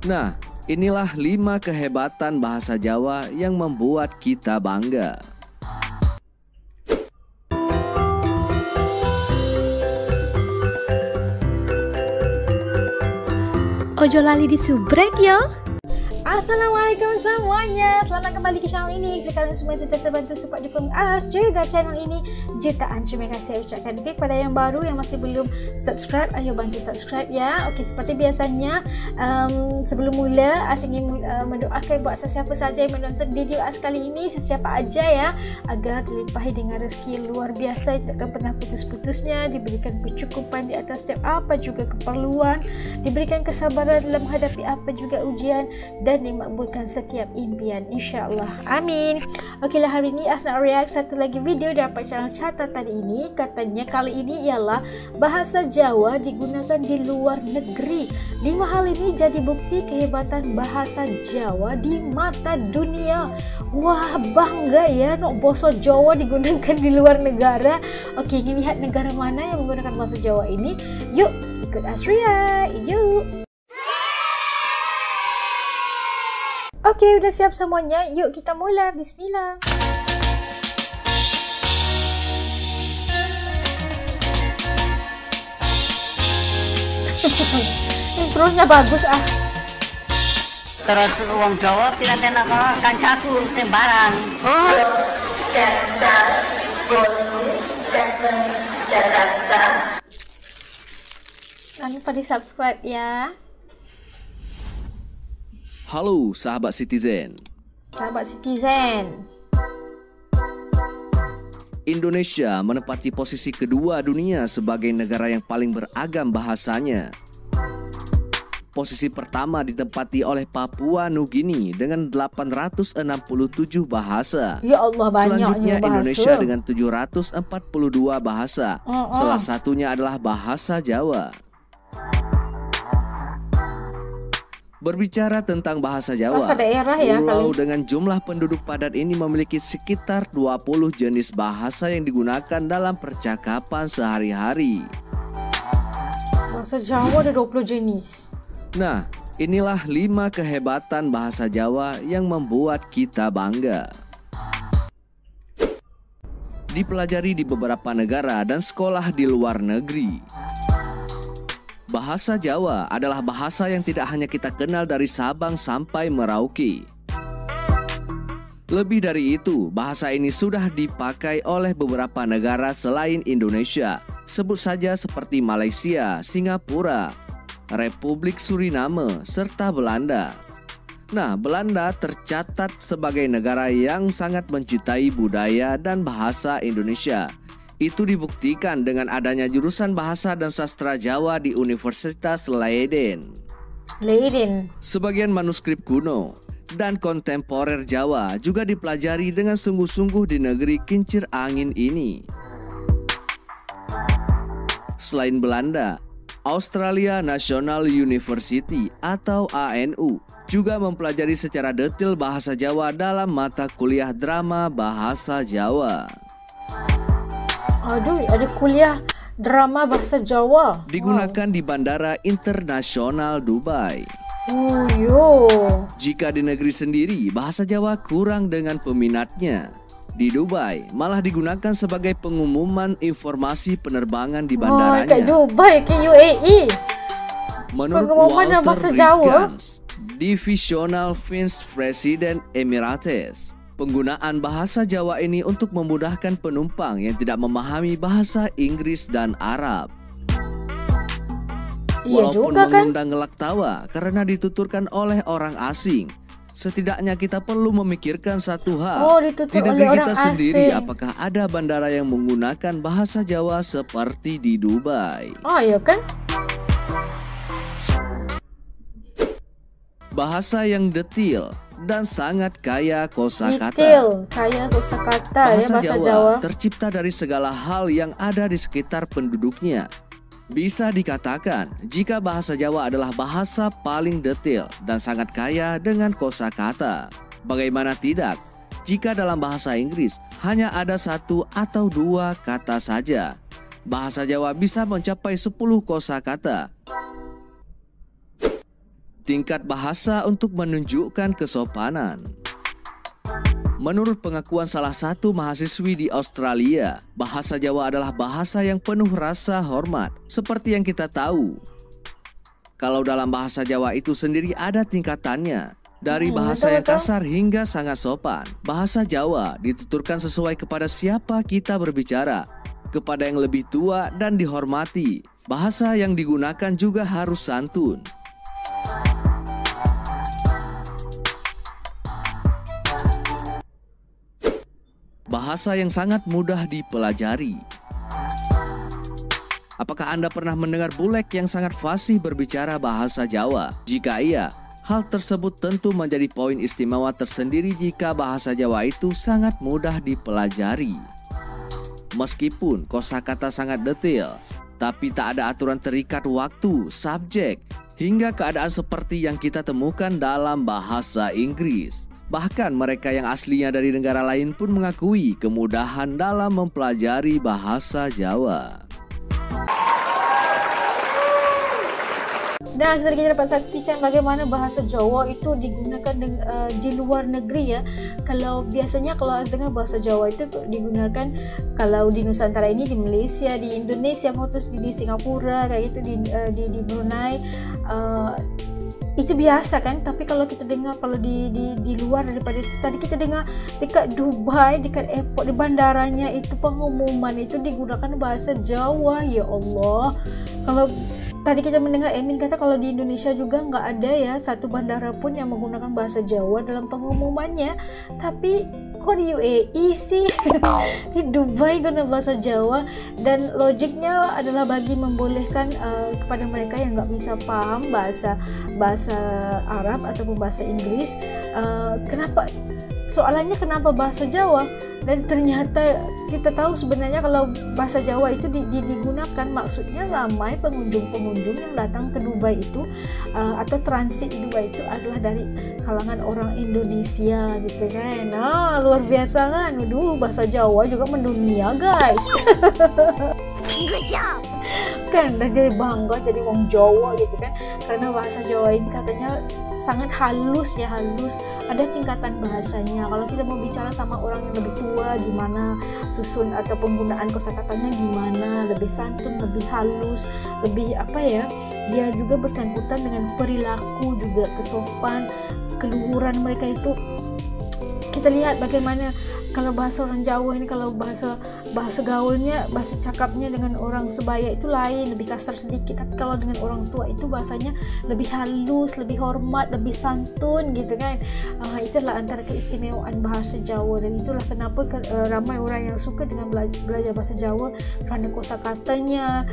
Nah, inilah 5 kehebatan bahasa Jawa yang membuat kita bangga. Ojo lali disubrek ya. Assalamualaikum semuanya, selamat kembali ke channel ini. Jika kalian semua sentiasa bantu support dukung As juga channel ini, jutaan terima kasih saya ucapkan. Oke, kepada yang baru yang masih belum subscribe, ayo bantu subscribe ya. Oke, seperti biasanya sebelum mula As ingin mendoakan buat sesiapa saja yang menonton video As kali ini, sesiapa aja ya, agar dilimpahi dengan rezeki luar biasa yang takkan pernah putus-putusnya, diberikan kecukupan di atas setiap apa juga keperluan, diberikan kesabaran dalam menghadapi apa juga ujian, dan dimakbulkan setiap impian, insyaAllah, amin. Okeylah, hari ini As nak react satu lagi video daripada channel catatan ini. Katanya kali ini ialah bahasa Jawa digunakan di luar negeri. 5 hal ini jadi bukti kehebatan bahasa Jawa di mata dunia. Wah, bangga ya, nak bahasa Jawa digunakan di luar negara. Okey, ingin lihat negara mana yang menggunakan bahasa Jawa ini? Yuk ikut As react, yuk. Okey, udah siap semuanya. Yuk kita mula. Bismillah. Intronya bagus ah. Terus wong Jawa piranten karo kancaku sembarang. Oh. Dasar bolu dateng Jakarta. Jangan lupa di subscribe ya. Halo sahabat Citizen. Sahabat Citizen. Indonesia menempati posisi kedua dunia sebagai negara yang paling beragam bahasanya. Posisi pertama ditempati oleh Papua Nugini dengan 867 bahasa. Ya Allah, banyaknya selanjutnya bahasa. Indonesia dengan 742 bahasa. Salah satunya adalah bahasa Jawa. Berbicara tentang bahasa Jawa, bahasa daerah ya, pulau kali. dengan jumlah penduduk padat ini memiliki sekitar 20 jenis bahasa yang digunakan dalam percakapan sehari-hari. Bahasa Jawa ada 20 jenis. Nah, inilah 5 kehebatan bahasa Jawa yang membuat kita bangga. Dipelajari di beberapa negara dan sekolah di luar negeri. Bahasa Jawa adalah bahasa yang tidak hanya kita kenal dari Sabang sampai Merauke. Lebih dari itu, bahasa ini sudah dipakai oleh beberapa negara selain Indonesia. Sebut saja seperti Malaysia, Singapura, Republik Suriname, serta Belanda. Nah, Belanda tercatat sebagai negara yang sangat mencintai budaya dan bahasa Indonesia. Itu dibuktikan dengan adanya jurusan Bahasa dan Sastra Jawa di Universitas Leiden. Sebagian manuskrip kuno dan kontemporer Jawa juga dipelajari dengan sungguh-sungguh di negeri kincir angin ini. Selain Belanda, Australia National University atau ANU juga mempelajari secara detail bahasa Jawa dalam mata kuliah drama bahasa Jawa. Aduh, ada kuliah drama bahasa Jawa. Digunakan di Bandara Internasional Dubai. Jika di negeri sendiri, bahasa Jawa kurang dengan peminatnya. Di Dubai, malah digunakan sebagai pengumuman informasi penerbangan di bandaranya. Ke Dubai, ke UAE. Menurut Pengumuman bahasa Jawa. Divisional Vice President Emirates, penggunaan bahasa Jawa ini untuk memudahkan penumpang yang tidak memahami bahasa Inggris dan Arab. Iya Walaupun juga kan? mengundang gelak tawa karena dituturkan oleh orang asing, setidaknya kita perlu memikirkan satu hal. Di negeri kita sendiri, apakah ada bandara yang menggunakan bahasa Jawa seperti di Dubai? Oh iya kan? Bahasa yang detil dan sangat kaya kosakata. Kaya kosakata ya bahasa Jawa. Tercipta dari segala hal yang ada di sekitar penduduknya. Bisa dikatakan jika bahasa Jawa adalah bahasa paling detil dan sangat kaya dengan kosakata. Bagaimana tidak jika dalam bahasa Inggris hanya ada 1 atau 2 kata saja? Bahasa Jawa bisa mencapai 10 kosakata. tingkat bahasa untuk menunjukkan kesopanan. Menurut pengakuan salah satu mahasiswi di Australia, bahasa Jawa adalah bahasa yang penuh rasa hormat, seperti yang kita tahu. Kalau dalam bahasa Jawa itu sendiri ada tingkatannya, dari bahasa yang kasar hingga sangat sopan. Bahasa Jawa dituturkan sesuai kepada siapa kita berbicara, kepada yang lebih tua dan dihormati. Bahasa yang digunakan juga harus santun. Bahasa yang sangat mudah dipelajari. Apakah Anda pernah mendengar bulek yang sangat fasih berbicara bahasa Jawa? Jika iya, hal tersebut tentu menjadi poin istimewa tersendiri jika bahasa Jawa itu sangat mudah dipelajari. Meskipun kosakata sangat detail, tapi tak ada aturan terikat waktu, subjek, hingga keadaan seperti yang kita temukan dalam bahasa Inggris. Bahkan mereka yang aslinya dari negara lain pun mengakui kemudahan dalam mempelajari bahasa Jawa. Dan hasil kita dapat saksikan bagaimana bahasa Jawa itu digunakan di luar negeri ya. Kalau biasanya kalau dengar bahasa Jawa itu digunakan kalau di Nusantara ini, di Malaysia, di Indonesia, maupun di Singapura, kayak itu di Brunei. Itu biasa kan, tapi kalau kita dengar kalau di luar daripada itu, tadi kita dengar dekat Dubai, dekat airport, di bandaranya itu pengumuman itu digunakan bahasa Jawa. Ya Allah, kalau tadi kita mendengar Emin kata kalau di Indonesia juga nggak ada ya satu bandara pun yang menggunakan bahasa Jawa dalam pengumumannya, tapi kok di UAE sih di Dubai guna bahasa Jawa. Dan logiknya adalah bagi membolehkan kepada mereka yang nggak bisa paham bahasa Arab ataupun bahasa Inggris, kenapa bahasa Jawa. Dan ternyata kita tahu sebenarnya kalau bahasa Jawa itu digunakan maksudnya ramai pengunjung-pengunjung yang datang ke Dubai itu atau transit di Dubai itu adalah dari kalangan orang Indonesia gitu kan. Nah, luar biasa kan. Waduh, bahasa Jawa juga mendunia guys. Good job. Kan udah jadi bangga jadi wong Jawa gitu kan, karena bahasa Jawa ini katanya sangat halus ya, halus, ada tingkatan bahasanya. Kalau kita mau bicara sama orang yang lebih tua gimana susun atau penggunaan kosakatanya gimana, lebih santun, lebih halus, lebih apa ya, dia juga bersangkutan dengan perilaku juga, kesopan, keluhuran mereka itu. Kita lihat bagaimana kalau bahasa orang Jawa ini, kalau bahasa gaulnya, bahasa cakapnya dengan orang sebaya itu lain, lebih kasar sedikit. Tapi kalau dengan orang tua itu bahasanya lebih halus, lebih hormat, lebih santun gitu kan. Itulah antara keistimewaan bahasa Jawa, dan itulah kenapa ramai orang yang suka dengan belajar bahasa Jawa kerana kosakatanya.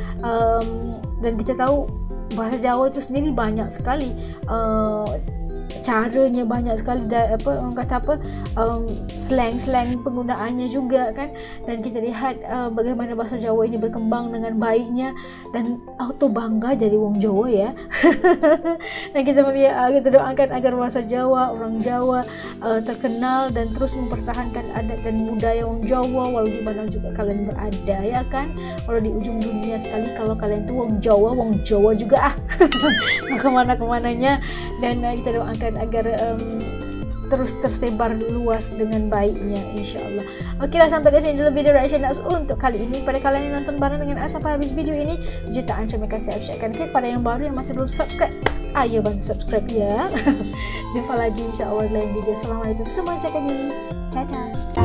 Dan kita tahu bahasa Jawa itu sendiri banyak sekali caranya, banyak sekali slang penggunaannya juga kan. Dan kita lihat bagaimana bahasa Jawa ini berkembang dengan baiknya, dan auto bangga jadi wong Jawa ya. Dan kita doakan agar bahasa Jawa, orang Jawa terkenal dan terus mempertahankan adat dan budaya wong Jawa walau di mana juga kalian berada ya kan. Walau di ujung dunia sekali, kalau kalian tuh wong Jawa juga nggak kemana-kemananya. Dan kita doakan agar terus tersebar luas dengan baiknya insyaallah. Oke lah, sampai ke sini dulu video reaction As untuk kali ini. Pada kalian yang nonton bareng dengan As sampai habis video ini, jutaan terima kasih ucapkan. Pada yang baru yang masih belum subscribe, ayo bantu subscribe ya. Jumpa lagi insyaallah dalam video. Assalamualaikum semuanya, jaga diri, ciao.